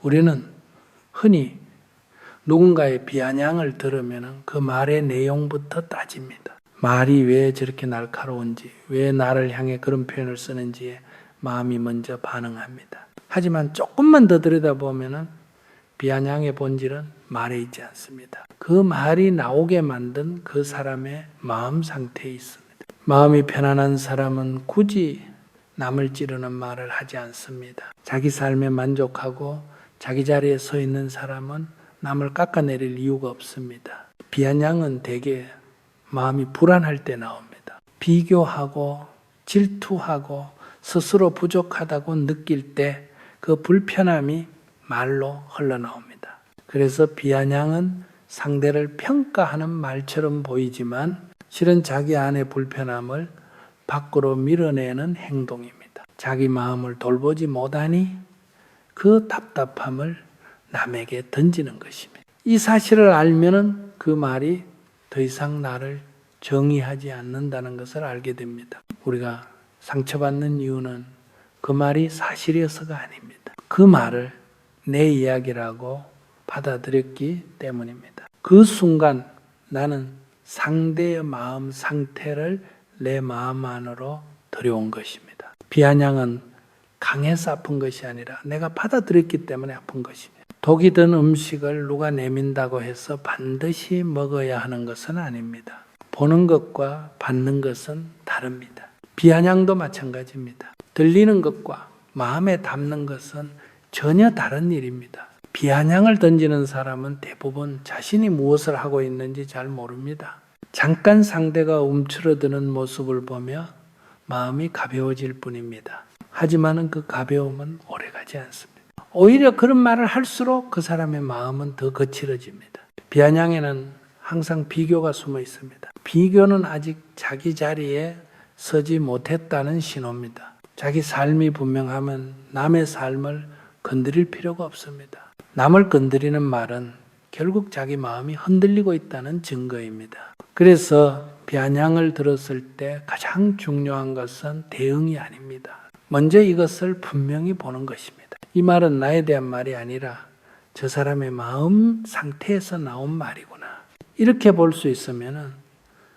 우리는 흔히 누군가의 비아냥을 들으면 그 말의 내용부터 따집니다. 말이 왜 저렇게 날카로운지, 왜 나를 향해 그런 표현을 쓰는지에 마음이 먼저 반응합니다. 하지만 조금만 더 들여다보면 비아냥의 본질은 말에 있지 않습니다. 그 말이 나오게 만든 그 사람의 마음 상태에 있습니다. 마음이 편안한 사람은 굳이 남을 찌르는 말을 하지 않습니다. 자기 삶에 만족하고 자기 자리에 서 있는 사람은 남을 깎아내릴 이유가 없습니다. 비아냥은 대개 마음이 불안할 때 나옵니다. 비교하고 질투하고 스스로 부족하다고 느낄 때 그 불편함이 말로 흘러나옵니다. 그래서 비아냥은 상대를 평가하는 말처럼 보이지만 실은 자기 안의 불편함을 밖으로 밀어내는 행동입니다. 자기 마음을 돌보지 못하니 그 답답함을 남에게 던지는 것입니다. 이 사실을 알면은 그 말이 더 이상 나를 정의하지 않는다는 것을 알게 됩니다. 우리가 상처받는 이유는 그 말이 사실이어서가 아닙니다. 그 말을 내 이야기라고 받아들였기 때문입니다. 그 순간 나는 상대의 마음 상태를 내 마음 안으로 들여온 것입니다. 비아냥은 강해서 아픈 것이 아니라 내가 받아들였기 때문에 아픈 것입니다. 독이 든 음식을 누가 내민다고 해서 반드시 먹어야 하는 것은 아닙니다. 보는 것과 받는 것은 다릅니다. 비아냥도 마찬가지입니다. 들리는 것과 마음에 담는 것은 전혀 다른 일입니다. 비아냥을 던지는 사람은 대부분 자신이 무엇을 하고 있는지 잘 모릅니다. 잠깐 상대가 움츠러드는 모습을 보며 마음이 가벼워질 뿐입니다. 하지만 그 가벼움은 오래가지 않습니다. 오히려 그런 말을 할수록 그 사람의 마음은 더 거칠어집니다. 비아냥에는 항상 비교가 숨어 있습니다. 비교는 아직 자기 자리에 서지 못했다는 신호입니다. 자기 삶이 분명하면 남의 삶을 건드릴 필요가 없습니다. 남을 건드리는 말은 결국 자기 마음이 흔들리고 있다는 증거입니다. 그래서 비아냥을 들었을 때 가장 중요한 것은 대응이 아닙니다. 먼저 이것을 분명히 보는 것입니다. 이 말은 나에 대한 말이 아니라 저 사람의 마음 상태에서 나온 말이구나. 이렇게 볼 수 있으면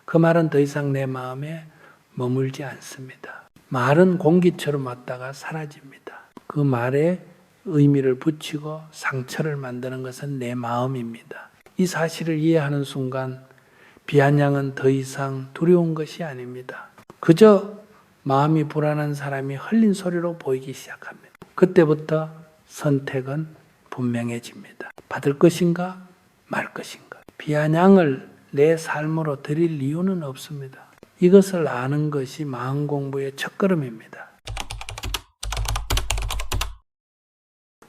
그 말은 더 이상 내 마음에 머물지 않습니다. 말은 공기처럼 왔다가 사라집니다. 그 말에 의미를 붙이고 상처를 만드는 것은 내 마음입니다. 이 사실을 이해하는 순간 비아냥은 더 이상 두려운 것이 아닙니다. 그저 마음이 불안한 사람이 흘린 소리로 보이기 시작합니다. 그때부터 선택은 분명해집니다. 받을 것인가 말 것인가. 비아냥을 내 삶으로 드릴 이유는 없습니다. 이것을 아는 것이 마음 공부의 첫걸음입니다.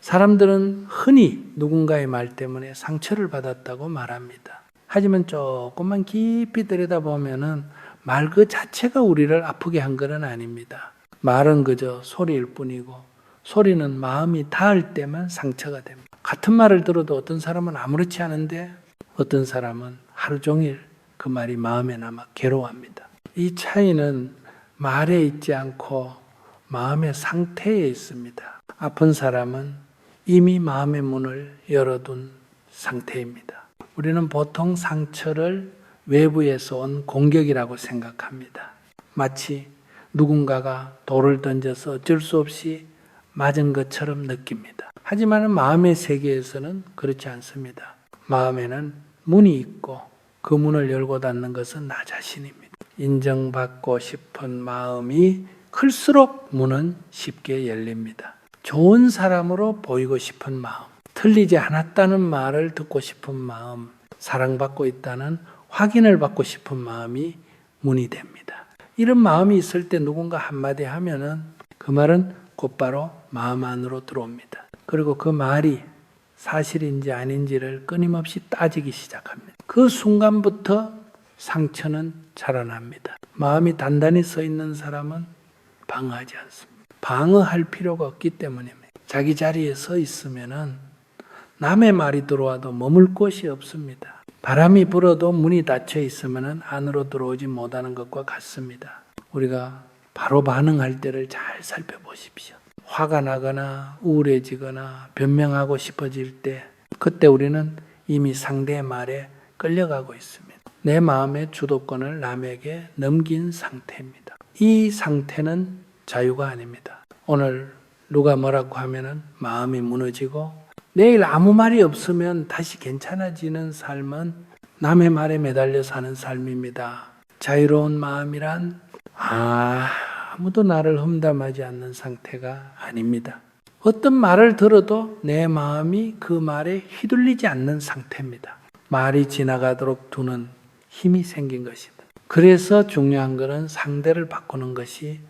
사람들은 흔히 누군가의 말 때문에 상처를 받았다고 말합니다. 하지만 조금만 깊이 들여다보면 말 그 자체가 우리를 아프게 한 것은 아닙니다. 말은 그저 소리일 뿐이고 소리는 마음이 닿을 때만 상처가 됩니다. 같은 말을 들어도 어떤 사람은 아무렇지 않은데 어떤 사람은 하루 종일 그 말이 마음에 남아 괴로워합니다. 이 차이는 말에 있지 않고 마음의 상태에 있습니다. 아픈 사람은 이미 마음의 문을 열어둔 상태입니다. 우리는 보통 상처를 외부에서 온 공격이라고 생각합니다. 마치 누군가가 돌을 던져서 어쩔 수 없이 맞은 것처럼 느낍니다. 하지만 마음의 세계에서는 그렇지 않습니다. 마음에는 문이 있고 그 문을 열고 닫는 것은 나 자신입니다. 인정받고 싶은 마음이 클수록 문은 쉽게 열립니다. 좋은 사람으로 보이고 싶은 마음, 틀리지 않았다는 말을 듣고 싶은 마음, 사랑받고 있다는 확인을 받고 싶은 마음이 문이 됩니다. 이런 마음이 있을 때 누군가 한마디 하면은 그 말은 곧바로 마음 안으로 들어옵니다. 그리고 그 말이 사실인지 아닌지를 끊임없이 따지기 시작합니다. 그 순간부터 상처는 자라납니다. 마음이 단단히 서 있는 사람은 방어하지 않습니다. 방어할 필요가 없기 때문입니다. 자기 자리에 서 있으면은 남의 말이 들어와도 머물 곳이 없습니다. 바람이 불어도 문이 닫혀 있으면 안으로 들어오지 못하는 것과 같습니다. 우리가 바로 반응할 때를 잘 살펴보십시오. 화가 나거나 우울해지거나 변명하고 싶어질 때 그때 우리는 이미 상대의 말에 끌려가고 있습니다. 내 마음의 주도권을 남에게 넘긴 상태입니다. 이 상태는 자유가 아닙니다. 오늘 누가 뭐라고 하면은 마음이 무너지고 내일 아무 말이 없으면 다시 괜찮아지는 삶은 남의 말에 매달려 사는 삶입니다. 자유로운 마음이란 아무도 나를 험담하지 않는 상태가 아닙니다. 어떤 말을 들어도 내 마음이 그 말에 휘둘리지 않는 상태입니다. 말이 지나가도록 두는 힘이 생긴 것입니다. 그래서 중요한 것은 상대를 바꾸는 것이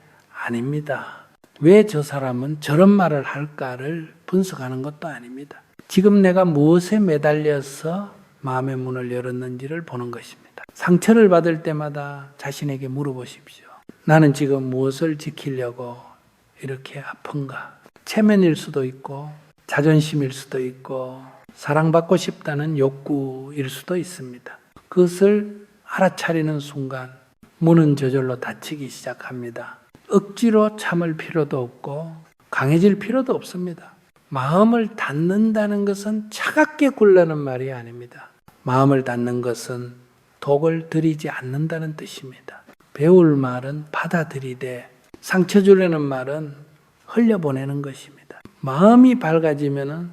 아닙니다. 왜 저 사람은 저런 말을 할까를 분석하는 것도 아닙니다. 지금 내가 무엇에 매달려서 마음의 문을 열었는지를 보는 것입니다. 상처를 받을 때마다 자신에게 물어보십시오. 나는 지금 무엇을 지키려고 이렇게 아픈가? 체면일 수도 있고 자존심일 수도 있고 사랑받고 싶다는 욕구일 수도 있습니다. 그것을 알아차리는 순간 문은 저절로 닫히기 시작합니다. 억지로 참을 필요도 없고 강해질 필요도 없습니다. 마음을 닫는다는 것은 차갑게 굴라는 말이 아닙니다. 마음을 닫는 것은 독을 들이지 않는다는 뜻입니다. 배울 말은 받아들이되 상처 주려는 말은 흘려보내는 것입니다. 마음이 밝아지면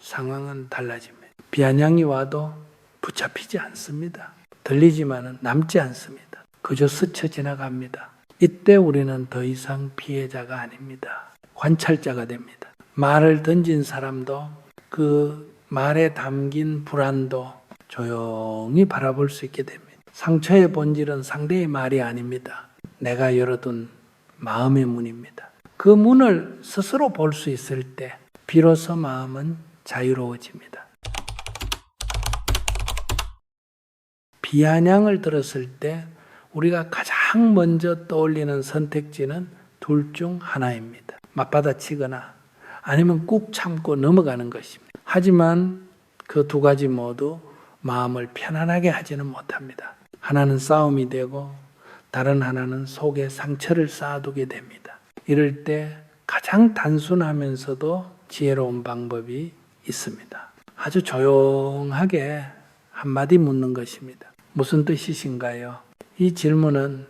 상황은 달라집니다. 비아냥이 와도 붙잡히지 않습니다. 들리지만 남지 않습니다. 그저 스쳐 지나갑니다. 이때 우리는 더 이상 피해자가 아닙니다. 관찰자가 됩니다. 말을 던진 사람도 그 말에 담긴 불안도 조용히 바라볼 수 있게 됩니다. 상처의 본질은 상대의 말이 아닙니다. 내가 열어둔 마음의 문입니다. 그 문을 스스로 볼 수 있을 때 비로소 마음은 자유로워집니다. 비아냥을 들었을 때 우리가 가장 먼저 떠올리는 선택지는 둘 중 하나입니다. 맞받아치거나 아니면 꾹 참고 넘어가는 것입니다. 하지만 그 두 가지 모두 마음을 편안하게 하지는 못합니다. 하나는 싸움이 되고 다른 하나는 속에 상처를 쌓아두게 됩니다. 이럴 때 가장 단순하면서도 지혜로운 방법이 있습니다. 아주 조용하게 한마디 묻는 것입니다. 무슨 뜻이신가요? 이 질문은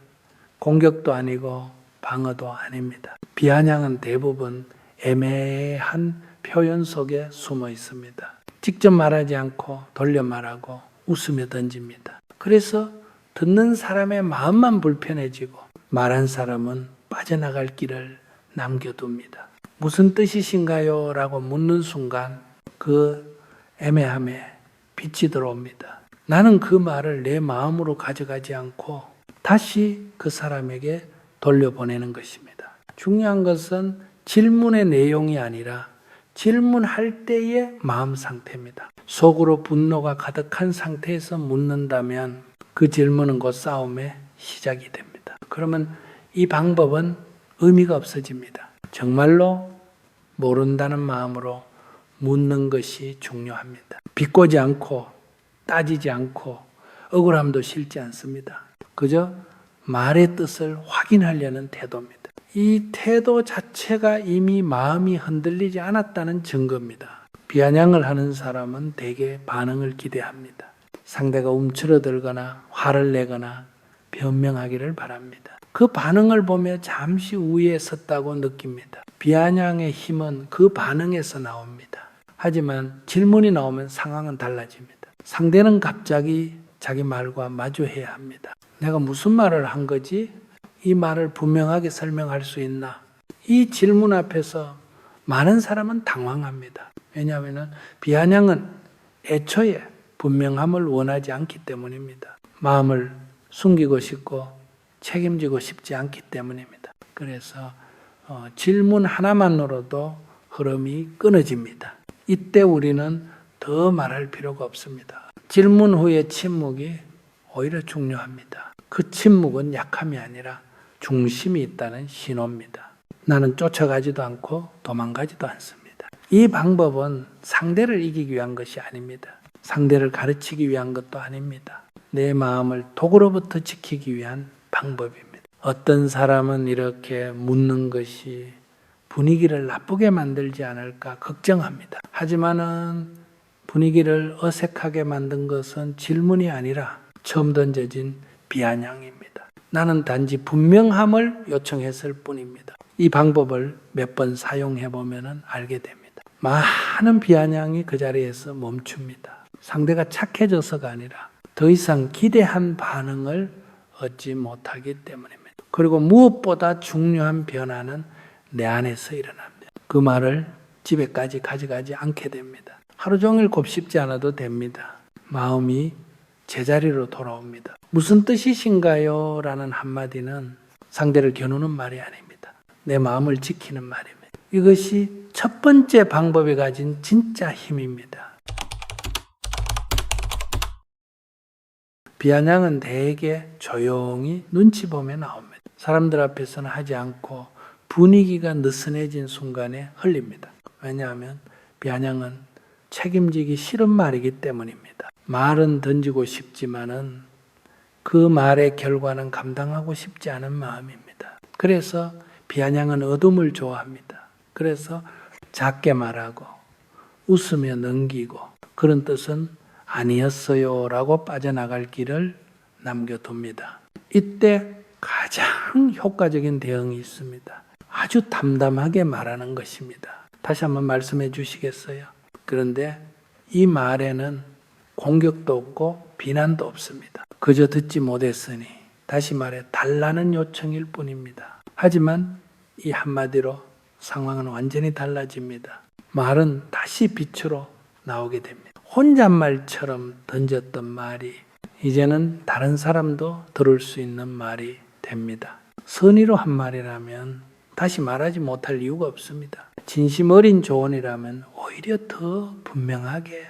공격도 아니고 방어도 아닙니다. 비아냥은 대부분 애매한 표현 속에 숨어 있습니다. 직접 말하지 않고 돌려 말하고 웃으며 던집니다. 그래서 듣는 사람의 마음만 불편해지고 말한 사람은 빠져나갈 길을 남겨둡니다. 무슨 뜻이신가요? 라고 묻는 순간 그 애매함에 빛이 들어옵니다. 나는 그 말을 내 마음으로 가져가지 않고 다시 그 사람에게 돌려보내는 것입니다. 중요한 것은 질문의 내용이 아니라 질문할 때의 마음 상태입니다. 속으로 분노가 가득한 상태에서 묻는다면 그 질문은 곧 싸움의 시작이 됩니다. 그러면 이 방법은 의미가 없어집니다. 정말로 모른다는 마음으로 묻는 것이 중요합니다. 비꼬지 않고 따지지 않고 억울함도 싫지 않습니다. 그저 말의 뜻을 확인하려는 태도입니다. 이 태도 자체가 이미 마음이 흔들리지 않았다는 증거입니다. 비아냥을 하는 사람은 대개 반응을 기대합니다. 상대가 움츠러들거나 화를 내거나 변명하기를 바랍니다. 그 반응을 보며 잠시 우위에 섰다고 느낍니다. 비아냥의 힘은 그 반응에서 나옵니다. 하지만 질문이 나오면 상황은 달라집니다. 상대는 갑자기 자기 말과 마주해야 합니다. 내가 무슨 말을 한 거지? 이 말을 분명하게 설명할 수 있나? 이 질문 앞에서 많은 사람은 당황합니다. 왜냐하면 비아냥은 애초에 분명함을 원하지 않기 때문입니다. 마음을 숨기고 싶고 책임지고 싶지 않기 때문입니다. 그래서 질문 하나만으로도 흐름이 끊어집니다. 이때 우리는 더 말할 필요가 없습니다. 질문 후의 침묵이 오히려 중요합니다. 그 침묵은 약함이 아니라 중심이 있다는 신호입니다. 나는 쫓아가지도 않고 도망가지도 않습니다. 이 방법은 상대를 이기기 위한 것이 아닙니다. 상대를 가르치기 위한 것도 아닙니다. 내 마음을 독으로부터 지키기 위한 방법입니다. 어떤 사람은 이렇게 묻는 것이 분위기를 나쁘게 만들지 않을까 걱정합니다. 하지만은 분위기를 어색하게 만든 것은 질문이 아니라 처음 던져진 비아냥입니다. 나는 단지 분명함을 요청했을 뿐입니다. 이 방법을 몇 번 사용해 보면 알게 됩니다. 많은 비아냥이 그 자리에서 멈춥니다. 상대가 착해져서가 아니라 더 이상 기대한 반응을 얻지 못하기 때문입니다. 그리고 무엇보다 중요한 변화는 내 안에서 일어납니다. 그 말을 집에까지 가져가지 않게 됩니다. 하루 종일 곱씹지 않아도 됩니다. 마음이 제자리로 돌아옵니다. 무슨 뜻이신가요? 라는 한마디는 상대를 겨누는 말이 아닙니다. 내 마음을 지키는 말입니다. 이것이 첫 번째 방법이 가진 진짜 힘입니다. 비아냥은 대개 조용히 눈치 보며 나옵니다. 사람들 앞에서는 하지 않고 분위기가 느슨해진 순간에 흘립니다. 왜냐하면 비아냥은 책임지기 싫은 말이기 때문입니다. 말은 던지고 싶지만은 그 말의 결과는 감당하고 싶지 않은 마음입니다. 그래서 비아냥은 어둠을 좋아합니다. 그래서 작게 말하고 웃으며 넘기고 그런 뜻은 아니었어요 라고 빠져나갈 길을 남겨둡니다. 이때 가장 효과적인 대응이 있습니다. 아주 담담하게 말하는 것입니다. 다시 한번 말씀해 주시겠어요? 그런데 이 말에는 공격도 없고 비난도 없습니다. 그저 듣지 못했으니 다시 말해 달라는 요청일 뿐입니다. 하지만 이 한마디로 상황은 완전히 달라집니다. 말은 다시 빛으로 나오게 됩니다. 혼잣말처럼 던졌던 말이 이제는 다른 사람도 들을 수 있는 말이 됩니다. 선의로 한 말이라면 다시 말하지 못할 이유가 없습니다. 진심 어린 조언이라면 오히려 더 분명하게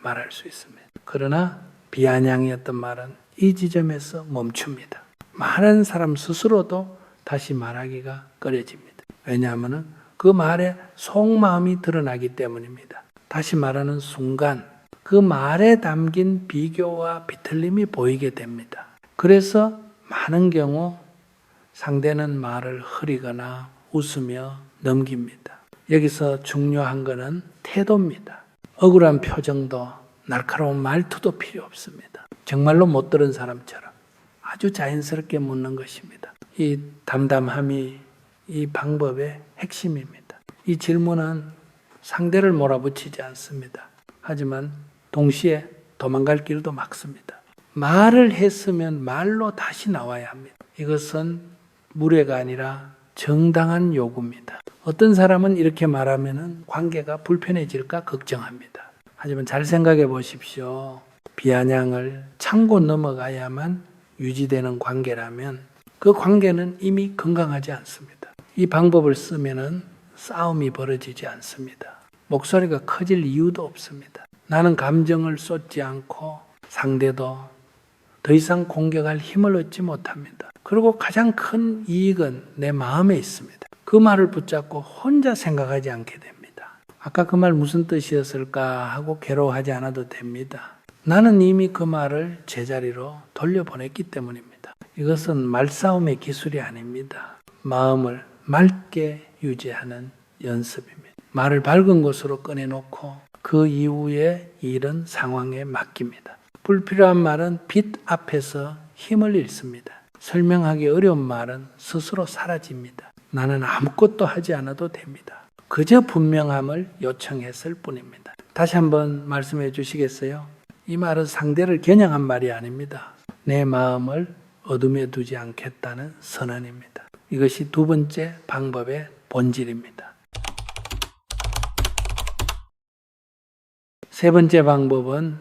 말할 수 있습니다. 그러나 비아냥이었던 말은 이 지점에서 멈춥니다. 많은 사람 스스로도 다시 말하기가 꺼려집니다. 왜냐하면 그 말에 속마음이 드러나기 때문입니다. 다시 말하는 순간 그 말에 담긴 비교와 비틀림이 보이게 됩니다. 그래서 많은 경우 상대는 말을 흐리거나 웃으며 넘깁니다. 여기서 중요한 것은 태도입니다. 억울한 표정도 날카로운 말투도 필요 없습니다. 정말로 못 들은 사람처럼 아주 자연스럽게 묻는 것입니다. 이 담담함이 이 방법의 핵심입니다. 이 질문은 상대를 몰아붙이지 않습니다. 하지만 동시에 도망갈 길도 막습니다. 말을 했으면 말로 다시 나와야 합니다. 이것은 무례가 아니라 정당한 요구입니다. 어떤 사람은 이렇게 말하면 관계가 불편해질까 걱정합니다. 하지만 잘 생각해 보십시오. 비아냥을 참고 넘어가야만 유지되는 관계라면 그 관계는 이미 건강하지 않습니다. 이 방법을 쓰면은 싸움이 벌어지지 않습니다. 목소리가 커질 이유도 없습니다. 나는 감정을 쏟지 않고 상대도 더 이상 공격할 힘을 얻지 못합니다. 그리고 가장 큰 이익은 내 마음에 있습니다. 그 말을 붙잡고 혼자 생각하지 않게 됩니다. 아까 그 말 무슨 뜻이었을까 하고 괴로워하지 않아도 됩니다. 나는 이미 그 말을 제자리로 돌려보냈기 때문입니다. 이것은 말싸움의 기술이 아닙니다. 마음을 맑게 유지하는 연습입니다. 말을 밝은 곳으로 꺼내놓고 그 이후의 일은 상황에 맡깁니다. 불필요한 말은 빛 앞에서 힘을 잃습니다. 설명하기 어려운 말은 스스로 사라집니다. 나는 아무것도 하지 않아도 됩니다. 그저 분명함을 요청했을 뿐입니다. 다시 한번 말씀해 주시겠어요? 이 말은 상대를 겨냥한 말이 아닙니다. 내 마음을 어둠에 두지 않겠다는 선언입니다. 이것이 두 번째 방법의 본질입니다. 세 번째 방법은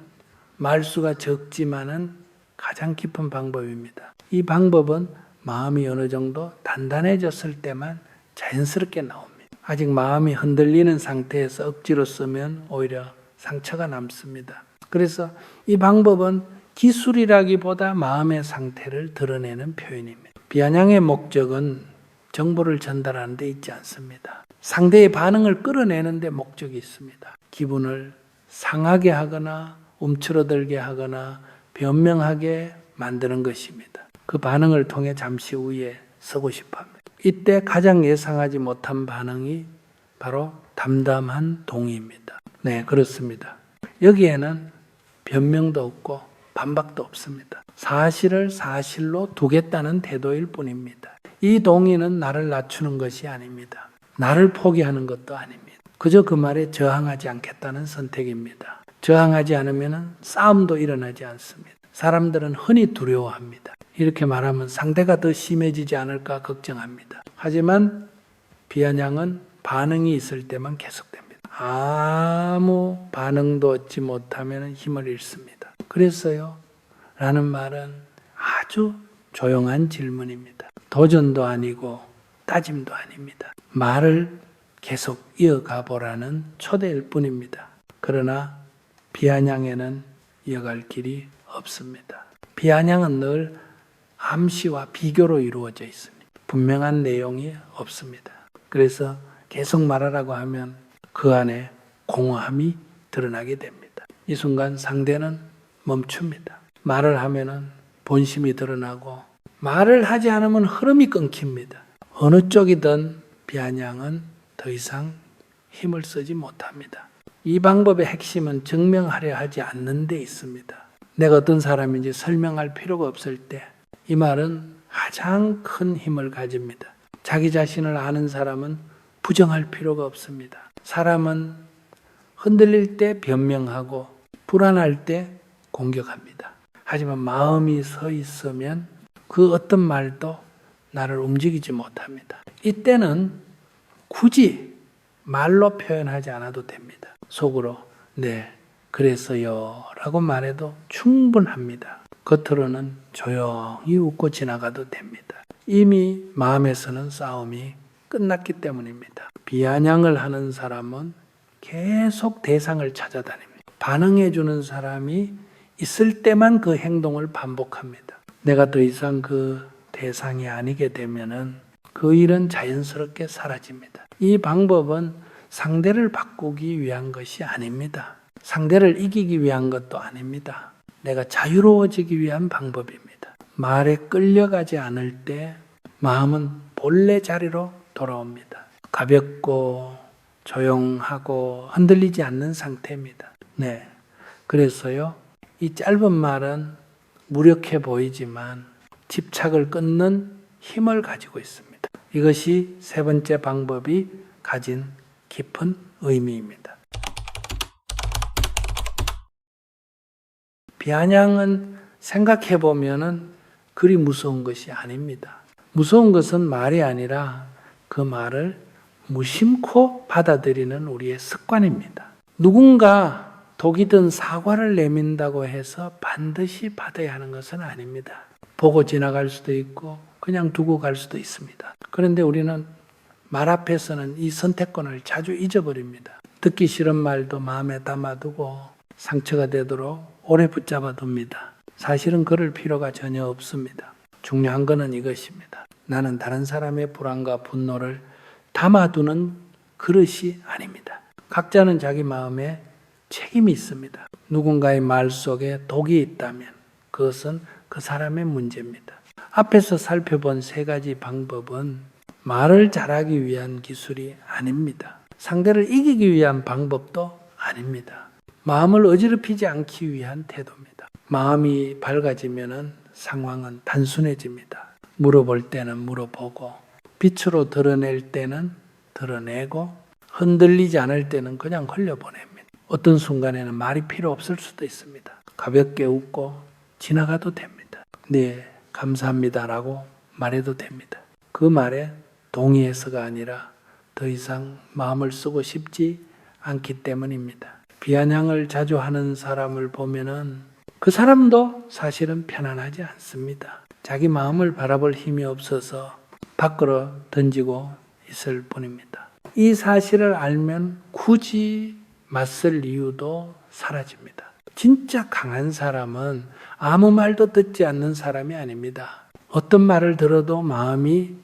말수가 적지만은 가장 깊은 방법입니다. 이 방법은 마음이 어느 정도 단단해졌을 때만 자연스럽게 나옵니다. 아직 마음이 흔들리는 상태에서 억지로 쓰면 오히려 상처가 남습니다. 그래서 이 방법은 기술이라기보다 마음의 상태를 드러내는 표현입니다. 비아냥의 목적은 정보를 전달하는 데 있지 않습니다. 상대의 반응을 끌어내는 데 목적이 있습니다. 기분을 상하게 하거나 움츠러들게 하거나 변명하게 만드는 것입니다. 그 반응을 통해 잠시 후에 쓰고 싶어 합니다. 이때 가장 예상하지 못한 반응이 바로 담담한 동의입니다. 네, 그렇습니다. 여기에는 변명도 없고 반박도 없습니다. 사실을 사실로 두겠다는 태도일 뿐입니다. 이 동의는 나를 낮추는 것이 아닙니다. 나를 포기하는 것도 아닙니다. 그저 그 말에 저항하지 않겠다는 선택입니다. 저항하지 않으면 싸움도 일어나지 않습니다. 사람들은 흔히 두려워합니다. 이렇게 말하면 상대가 더 심해지지 않을까 걱정합니다. 하지만 비아냥은 반응이 있을 때만 계속됩니다. 아무 반응도 얻지 못하면 힘을 잃습니다. 그래서요, 라는 말은 아주 조용한 질문입니다. 도전도 아니고 따짐도 아닙니다. 말을 계속 이어가 보라는 초대일 뿐입니다. 그러나 비아냥에는 이어갈 길이 없습니다. 비아냥은 늘 암시와 비교로 이루어져 있습니다. 분명한 내용이 없습니다. 그래서 계속 말하라고 하면 그 안에 공허함이 드러나게 됩니다. 이 순간 상대는 멈춥니다. 말을 하면은 본심이 드러나고 말을 하지 않으면 흐름이 끊깁니다. 어느 쪽이든 비아냥은 더 이상 힘을 쓰지 못합니다. 이 방법의 핵심은 증명하려 하지 않는 데 있습니다. 내가 어떤 사람인지 설명할 필요가 없을 때 이 말은 가장 큰 힘을 가집니다. 자기 자신을 아는 사람은 부정할 필요가 없습니다. 사람은 흔들릴 때 변명하고 불안할 때 공격합니다. 하지만 마음이 서 있으면 그 어떤 말도 나를 움직이지 못합니다. 이때는 굳이 말로 표현하지 않아도 됩니다. 속으로 네, 그래서요 라고 말해도 충분합니다. 겉으로는 조용히 웃고 지나가도 됩니다. 이미 마음에서는 싸움이 끝났기 때문입니다. 비아냥을 하는 사람은 계속 대상을 찾아다닙니다. 반응해주는 사람이 있을 때만 그 행동을 반복합니다. 내가 더 이상 그 대상이 아니게 되면은 그 일은 자연스럽게 사라집니다. 이 방법은 상대를 바꾸기 위한 것이 아닙니다. 상대를 이기기 위한 것도 아닙니다. 내가 자유로워지기 위한 방법입니다. 말에 끌려가지 않을 때 마음은 본래 자리로 돌아옵니다. 가볍고 조용하고 흔들리지 않는 상태입니다. 네. 그래서요, 이 짧은 말은 무력해 보이지만 집착을 끊는 힘을 가지고 있습니다. 이것이 세 번째 방법이 가진 깊은 의미입니다. 비아냥은 생각해 보면은 그리 무서운 것이 아닙니다. 무서운 것은 말이 아니라 그 말을 무심코 받아들이는 우리의 습관입니다. 누군가 독이든 사과를 내민다고 해서 반드시 받아야 하는 것은 아닙니다. 보고 지나갈 수도 있고 그냥 두고 갈 수도 있습니다. 그런데 우리는 말 앞에서는 이 선택권을 자주 잊어버립니다. 듣기 싫은 말도 마음에 담아두고 상처가 되도록 오래 붙잡아 둡니다. 사실은 그럴 필요가 전혀 없습니다. 중요한 것은 이것입니다. 나는 다른 사람의 불안과 분노를 담아두는 그릇이 아닙니다. 각자는 자기 마음에 책임이 있습니다. 누군가의 말 속에 독이 있다면 그것은 그 사람의 문제입니다. 앞에서 살펴본 세 가지 방법은 말을 잘하기 위한 기술이 아닙니다. 상대를 이기기 위한 방법도 아닙니다. 마음을 어지럽히지 않기 위한 태도입니다. 마음이 밝아지면 상황은 단순해집니다. 물어볼 때는 물어보고 빛으로 드러낼 때는 드러내고 흔들리지 않을 때는 그냥 흘려보냅니다. 어떤 순간에는 말이 필요 없을 수도 있습니다. 가볍게 웃고 지나가도 됩니다. 네, 감사합니다라고 말해도 됩니다. 그 말에 동의해서가 아니라 더 이상 마음을 쓰고 싶지 않기 때문입니다. 비아냥을 자주 하는 사람을 보면은 그 사람도 사실은 편안하지 않습니다. 자기 마음을 바라볼 힘이 없어서 밖으로 던지고 있을 뿐입니다. 이 사실을 알면 굳이 맞설 이유도 사라집니다. 진짜 강한 사람은 아무 말도 듣지 않는 사람이 아닙니다. 어떤 말을 들어도 마음이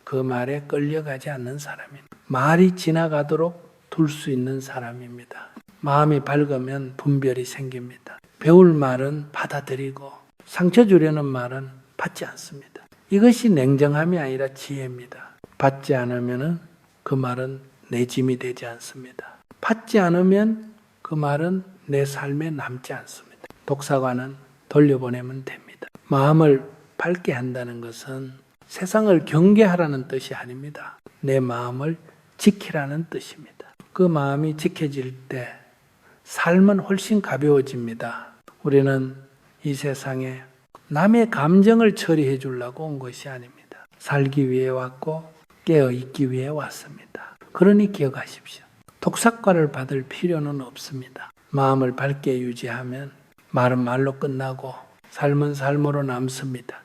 그 말에 끌려가지 않는 사람입니다. 말이 지나가도록 둘 수 있는 사람입니다. 마음이 밝으면 분별이 생깁니다. 배울 말은 받아들이고 상처 주려는 말은 받지 않습니다. 이것이 냉정함이 아니라 지혜입니다. 받지 않으면 그 말은 내 짐이 되지 않습니다. 받지 않으면 그 말은 내 삶에 남지 않습니다. 독사과는 돌려보내면 됩니다. 마음을 밝게 한다는 것은 세상을 경계하라는 뜻이 아닙니다. 내 마음을 지키라는 뜻입니다. 그 마음이 지켜질 때 삶은 훨씬 가벼워집니다. 우리는 이 세상에 남의 감정을 처리해 주려고 온 것이 아닙니다. 살기 위해 왔고 깨어 있기 위해 왔습니다. 그러니 기억하십시오. 독삭과를 받을 필요는 없습니다. 마음을 밝게 유지하면 말은 말로 끝나고 삶은 삶으로 남습니다.